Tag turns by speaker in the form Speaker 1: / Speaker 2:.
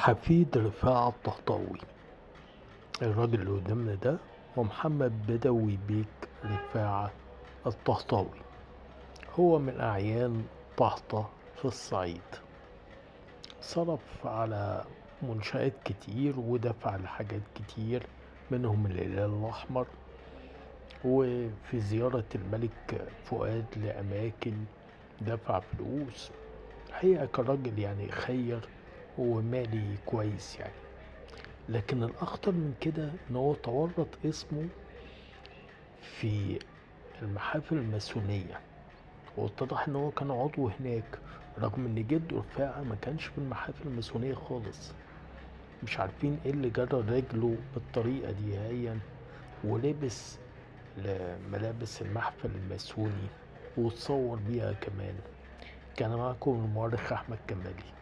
Speaker 1: حفيد رفاعة الطهطاوي. الراجل اللي قدامنا ده هو محمد بدوي بيك رفاعة الطهطاوي. هو من أعيان طهطا في الصعيد. صرف على منشآت كتير ودفع على حاجات كتير، منهم الهلال الأحمر، وفي زيارة الملك فؤاد لأماكن دفع فلوس. الحقيقة كراجل يعني خير ومالي كويس يعني. لكن الأخطر من كده إن هو تورط اسمه في المحافل الماسونية، واتضح إن هو كان عضو هناك، رغم إن جده رفاعة ما كانش في المحافل الماسونية خالص. مش عارفين إيه اللي جرى رجله بالطريقة دي هيا، ولبس ملابس المحفل الماسوني وتصور بيها كمان. كان معكم المؤرخ أحمد كمالي.